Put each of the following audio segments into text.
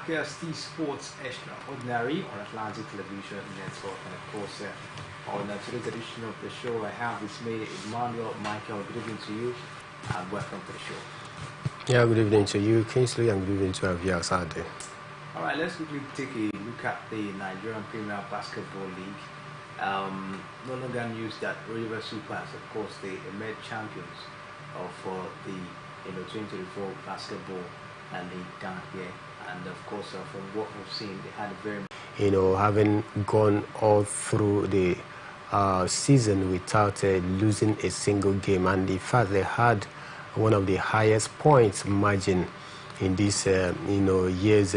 Steve Sports Extraordinary on Atlantic Television Network, and of course on today's edition of the show I have with me Emmanuel Michael. Good evening to you and welcome to the show. Yeah, good evening to you, Kingsley, and good evening to our viewers out there. Alright, let's quickly take a look at the Nigerian Premier Basketball League. No longer news that River Supers, of course, they emerged champions of the 2024 basketball league down here, and of course from what we've seen, they had a very having gone all through the season without losing a single game, and in fact they had one of the highest points margin in this year's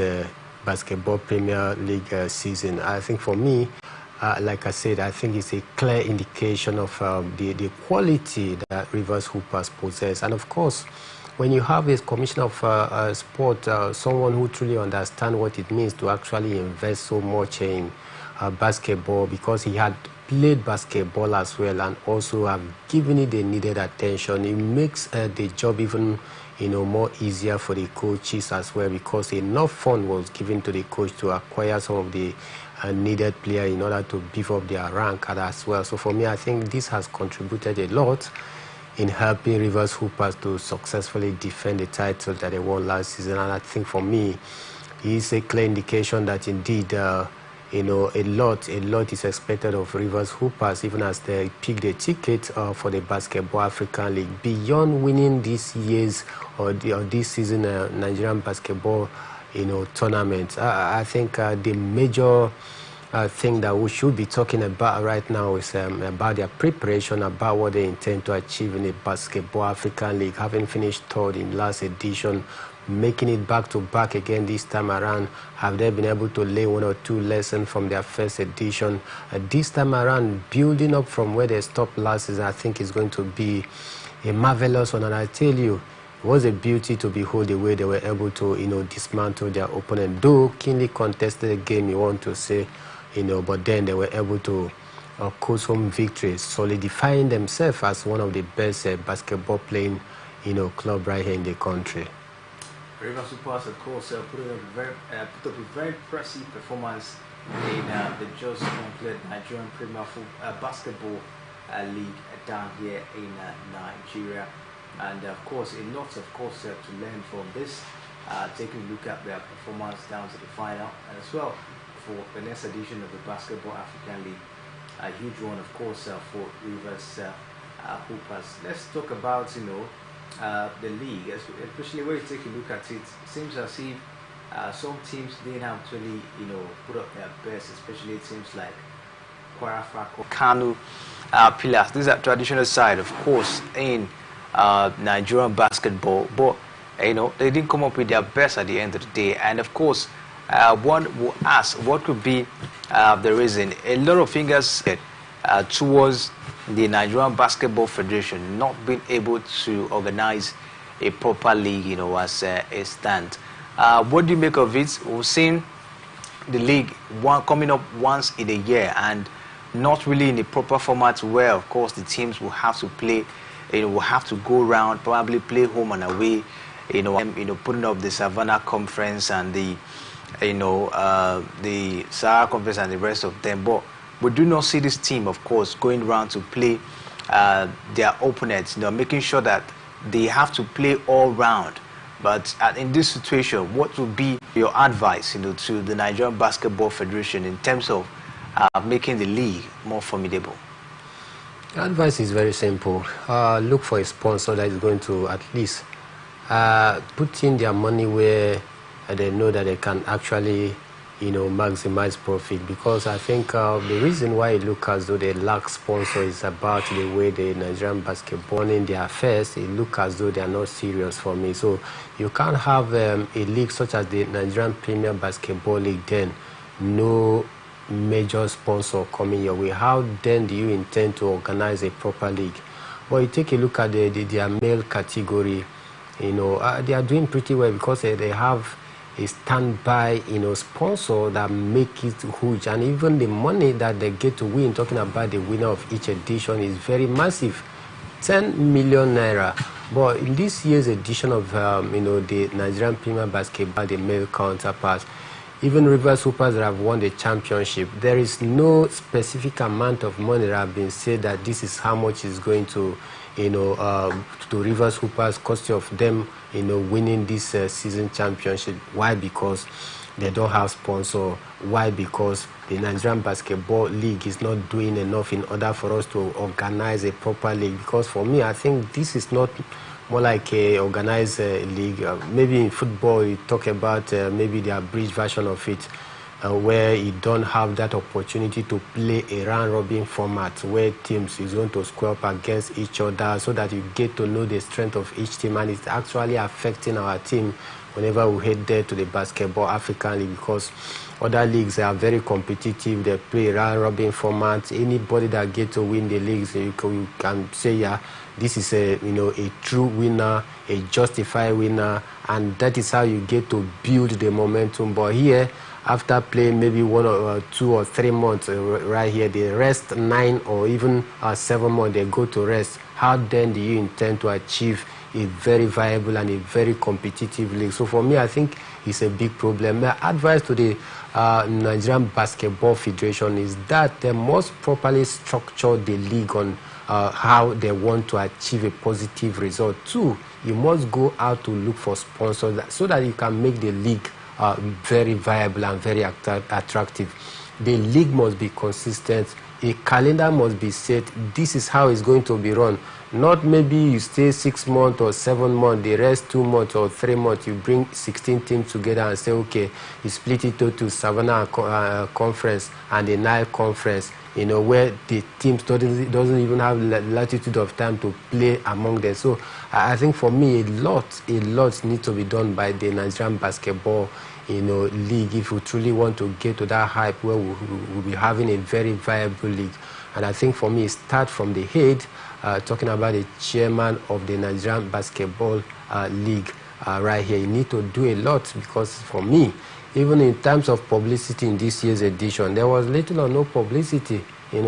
basketball Premier League season. I think for me, like I said, I think it's a clear indication of the quality that Rivers Hoopers possess. And of course, when you have a commissioner of sport, someone who truly understands what it means to actually invest so much in basketball, because he had played basketball as well and also have given it the needed attention, it makes the job even more easier for the coaches as well, because enough fund was given to the coach to acquire some of the needed player in order to beef up their rank as well. So for me, I think this has contributed a lot in helping Rivers Hoopers to successfully defend the title that they won last season. And I think for me, it's a clear indication that indeed a lot is expected of Rivers Hoopers, even as they pick the ticket for the Basketball African League. Beyond winning this year's or this season Nigerian basketball tournament, I think the major thing that we should be talking about right now is about their preparation, about what they intend to achieve in the Basketball African League, having finished third in last edition, making it back to back again this time around. Have they been able to lay one or two lessons from their first edition? This time around, building up from where they stopped last season, I think is going to be a marvelous one. And I tell you, it was a beauty to behold the way they were able to dismantle their opponent. Though keenly contested the game, you want to say, but then they were able to coast home victories, solidifying themselves as one of the best basketball playing club right here in the country. River Supers, of course, put up a very impressive performance in the just completed Nigerian Premier Basketball League down here in Nigeria. And of course, a lot, of course, to learn from this, taking a look at their performance down to the final, and as well for the next edition of the Basketball African League. A huge one, of course, for Rivers Hoopers. Let's talk about, the league, especially when you take a look at it. It seems as if some teams didn't actually, put up their best, especially teams like Kwara Franco, Kanu, Pillars. These are traditional side, of course, in Nigerian basketball, but they didn't come up with their best at the end of the day. And of course, one will ask, what could be the reason? A lot of fingers towards the Nigerian Basketball Federation not being able to organize a proper league, as a stand. What do you make of it? We've seen the league coming up once in a year and not really in a proper format, where of course the teams will have to play, will have to go around, probably play home and away, putting up the Savannah Conference and the Sahara Conference and the rest of them. But we do not see this team, of course, going around to play their opponents, making sure that they have to play all round. But in this situation, what would be your advice, to the Nigerian Basketball Federation in terms of making the league more formidable? The advice is very simple. Look for a sponsor that is going to at least put in their money where they know that they can actually maximize profit. Because I think the reason why it looks as though they lack sponsor is about the way the Nigerian basketball in their affairs. It looks as though they are not serious for me. So you can't have a league such as the Nigerian Premier Basketball League, then no major sponsor coming your way. How then do you intend to organize a proper league? Well, you take a look at their male category, they are doing pretty well, because they have a standby, sponsor that make it huge, and even the money that they get to win, talking about the winner of each edition, is very massive. 10 million naira But in this year's edition of the Nigerian Premier Basketball, the male counterpart, even Rivers Hoopers that have won the championship, there is no specific amount of money that have been said that this is how much is going to, to Rivers Hoopers cost of them, winning this season championship. Why? Because they don't have sponsor. Why? Because the Nigerian Basketball League is not doing enough in order for us to organize a proper league. Because for me, I think this is not more like a organized league. Maybe in football, you talk about maybe the abridged version of it, where you don't have that opportunity to play a round-robin format where teams is going to square up against each other so that you get to know the strength of each team, and it's actually affecting our team whenever we head there to the Basketball African League, because other leagues are very competitive. They play round-robin format. Anybody that gets to win the leagues, you can say, yeah, this is a true winner, a justified winner, and that is how you get to build the momentum. But here, after playing maybe 1 or 2 or 3 months right here, they rest 9 or even 7 months, they go to rest. How then do you intend to achieve a very viable and a very competitive league? So for me, I think it's a big problem. My advice to the Nigerian Basketball Federation is that they must properly structure the league on how they want to achieve a positive result. 2, you must go out to look for sponsors so that you can make the league very viable and very attractive. The league must be consistent. A calendar must be set. This is how it's going to be run. Not maybe you stay 6 months or 7 months, the rest 2 months or 3 months, you bring 16 teams together and say, okay, you split it to Savannah Conference and the Nile Conference, where the teams doesn't even have latitude of time to play among them. So I think for me, a lot needs to be done by the Nigerian Basketball league if we truly want to get to that hype where we'll be having a very viable league. And I think for me, start from the head, talking about the chairman of the Nigerian Basketball League right here. You need to do a lot, because for me, even in terms of publicity in this year's edition, there was little or no publicity.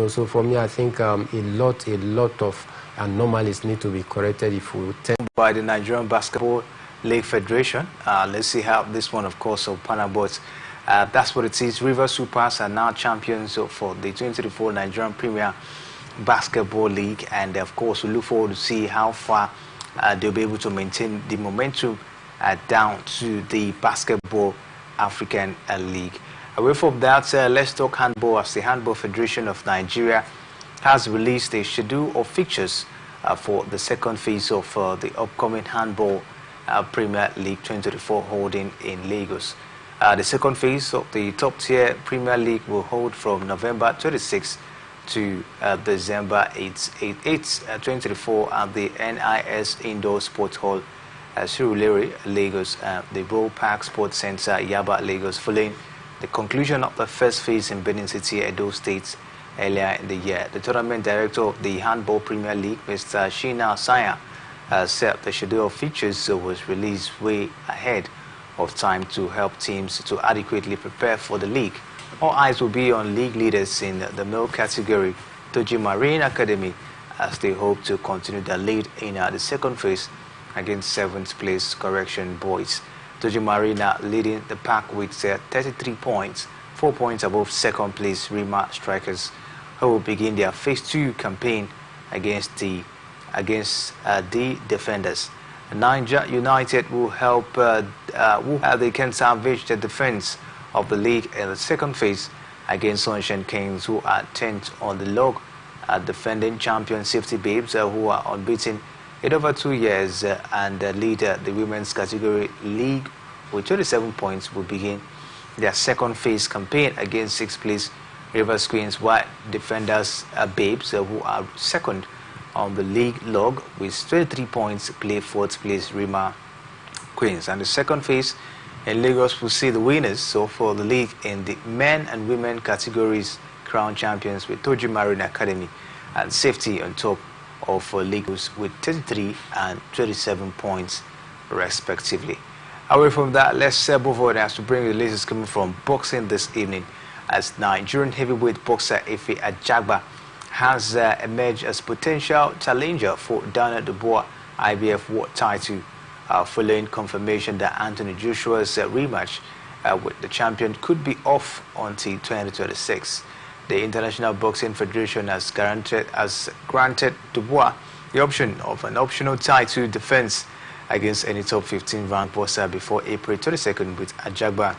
So for me, I think a lot of anomalies need to be corrected if we by the Nigerian Basketball League Federation. Let's see how this one, of course, of Pana Boys. That's what it is. Rivers Hoopers are now champions for the 2024 Nigerian Premier Basketball League, and of course, we look forward to see how far they'll be able to maintain the momentum down to the Basketball African League. Away from that, let's talk handball, as the Handball Federation of Nigeria has released a schedule of fixtures for the second phase of the upcoming Handball Premier League 2024 holding in Lagos. The second phase of the top-tier Premier League will hold from November 26 to December 8, 2024 at the NIS Indoor Sports Hall, Surulere, Lagos, the Royal Park Sports Center, Yaba, Lagos, following the conclusion of the first phase in Benin City, Edo State, earlier in the year. The tournament director of the Handball Premier League, Mr. Shina Saya, said the schedule of features was released way ahead of time to help teams to adequately prepare for the league. All eyes will be on league leaders in the male category, Toji Marine Academy, as they hope to continue their lead in the second phase against 7th place Correction Boys. Toji Marina leading the pack with 33 points, 4 points above second place Rima Strikers, who will begin their phase 2 campaign against the defenders. Niger United will help they can salvage the defense of the league in the second phase against Sunshine Kings, who are 10th on the log. Defending champion Safety Babes, who are unbeaten in over 2 years and lead the women's category league with 27 points, will begin their second phase campaign against 6th place Rivers Queens, while defenders Babes, who are second on the league log with 23 points, play 4th place Rima Queens. And the second phase in Lagos will see the winners so for the league in the men and women categories crown champions with Toji Marine Academy and Safety on top of Lagos with 33 and 27 points respectively. Away from that, let's move on as to bring the latest coming from boxing this evening, as Nigerian heavyweight boxer Efe Ajagba has emerged as potential challenger for Dana Dubois IBF World title following confirmation that Anthony Joshua's rematch with the champion could be off until 2026. The International Boxing Federation has granted Dubois the option of an optional title defense against any top 15 ranked boxer before April 22nd, with Ajagba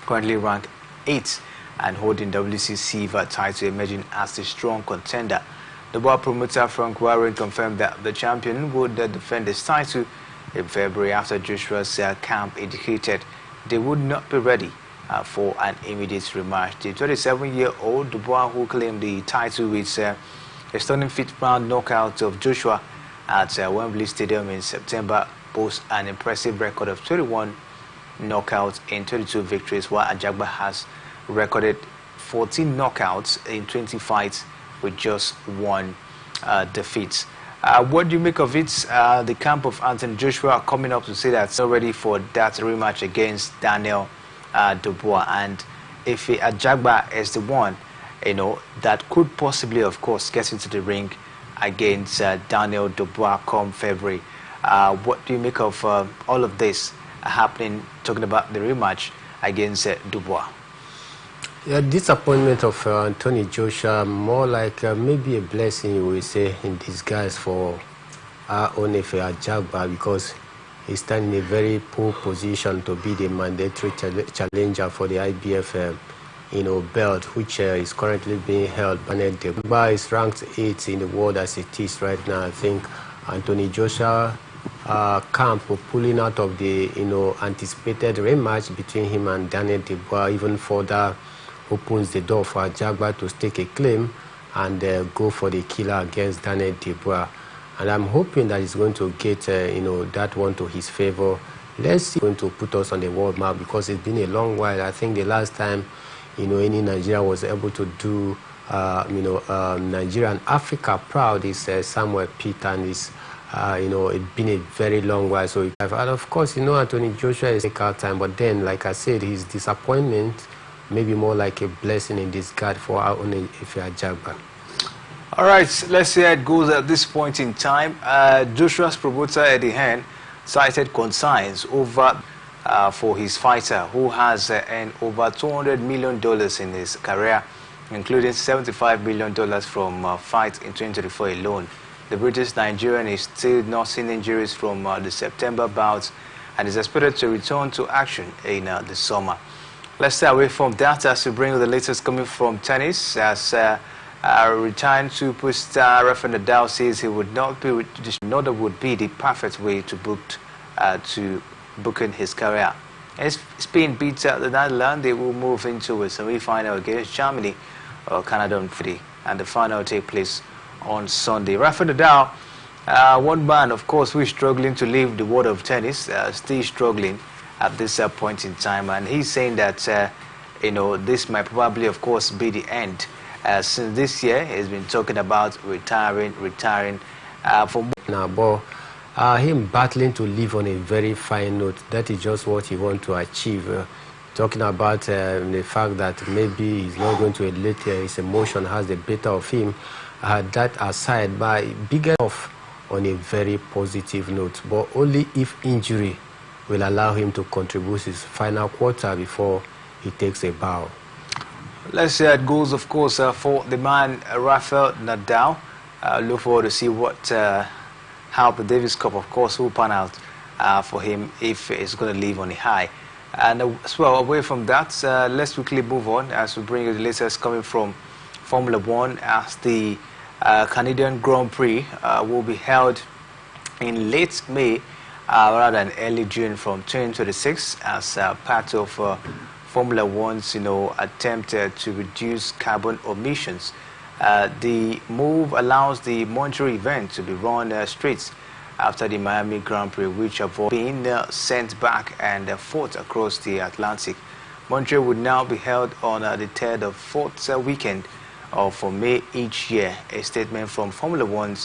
currently ranked 8th and holding WC silver title emerging as the strong contender. Dubois promoter Frank Warren confirmed that the champion would defend his title in February after Joshua's camp indicated they would not be ready for an immediate rematch. The 27-year-old Dubois, who claimed the title with a stunning fifth-round knockout of Joshua at Wembley Stadium in September, boasts an impressive record of 21 knockouts in 22 victories, while Ajagba has recorded 14 knockouts in 20 fights with just 1 defeat. What do you make of it? The camp of Anthony Joshua are coming up to say that it's not ready for that rematch against Daniel Dubois, and if Ajagba is the one, that could possibly, of course, get into the ring against Daniel Dubois come February. What do you make of all of this happening, talking about the rematch against Dubois? Yeah, disappointment of Anthony Joshua, more like maybe a blessing, you will say, in disguise for our own Ajagba, because he's standing in a very poor position to be the mandatory challenger for the IBF belt, which is currently being held by Dubois. Is ranked 8th in the world as it is right now. I think Anthony Joshua camp for pulling out of the anticipated rematch between him and Daniel Dubois even further opens the door for Ajagba to stake a claim and go for the killer against Daniel Dubois. And I'm hoping that he's going to get that one to his favor. Let's see, going to put us on the world map, because it's been a long while. I think the last time any Nigeria was able to do Nigeria and Africa proud is Samuel Pitt, and it's it's been a very long while. So and of course Anthony Joshua is take out time, but then, like I said, his disappointment maybe more like a blessing in disguise for our own Ajagba. All right, let's see how it goes at this point in time. Joshua's promoter Eddie Hearn cited concerns over for his fighter, who has earned over $200 million in his career, including $75 million from fights in 2024 alone. The British Nigerian is still nursing injuries from the September bouts and is expected to return to action in the summer. Let's stay away from that as we bring you the latest coming from tennis. As retiring superstar Rafael Nadal says he would not be the perfect way to booking his career. As Spain beats the Netherlands, they will move into a semi-final against Germany or Canada on Friday, and the final will take place on Sunday. Rafael Nadal, one man, of course, who is struggling to leave the world of tennis, still struggling at this point in time, and he's saying that this might probably, of course, be the end. Since this year, he's been talking about retiring for now, but him battling to live on a very fine note, that is just what he wants to achieve. Talking about the fact that maybe he's not going to let his emotion has the better of him. That aside, by bigger off on a very positive note, but only if injury will allow him to contribute his final quarter before he takes a bow. Let's see how it goes, of course, for the man Rafael Nadal. Look forward to see what how the Davis Cup, of course, will pan out for him if it's going to leave on a high. And as well, away from that, let's quickly move on as we bring you the latest coming from Formula One, as the Canadian Grand Prix will be held in late May rather than early June from 2026 as part of Formula One's attempt to reduce carbon emissions. The move allows the Montreal event to be run straight after the Miami Grand Prix, which have been sent back and forth across the Atlantic. Montreal would now be held on the 3rd or 4th weekend of May each year. A statement from Formula One.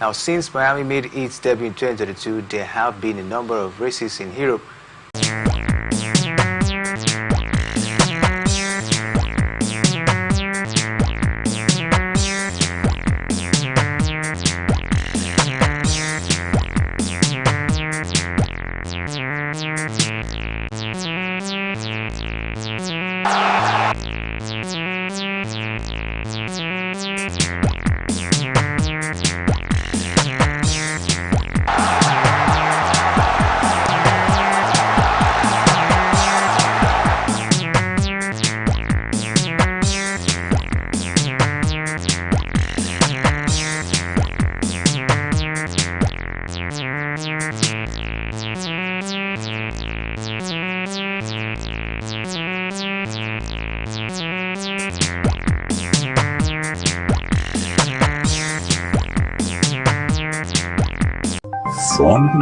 Now, since Miami made its debut in 2022, there have been a number of races in Europe.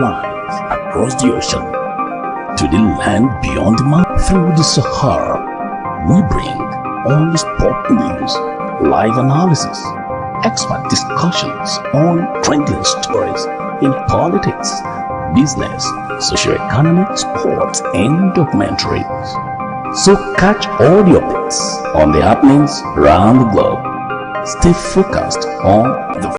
lines across the ocean to the land beyond the mountain. Through the Sahara, we bring all the sport news, live analysis, expert discussions on trending stories in politics, business, socio-economic, sports, and documentaries. So catch all the updates on the happenings around the globe. Stay focused on the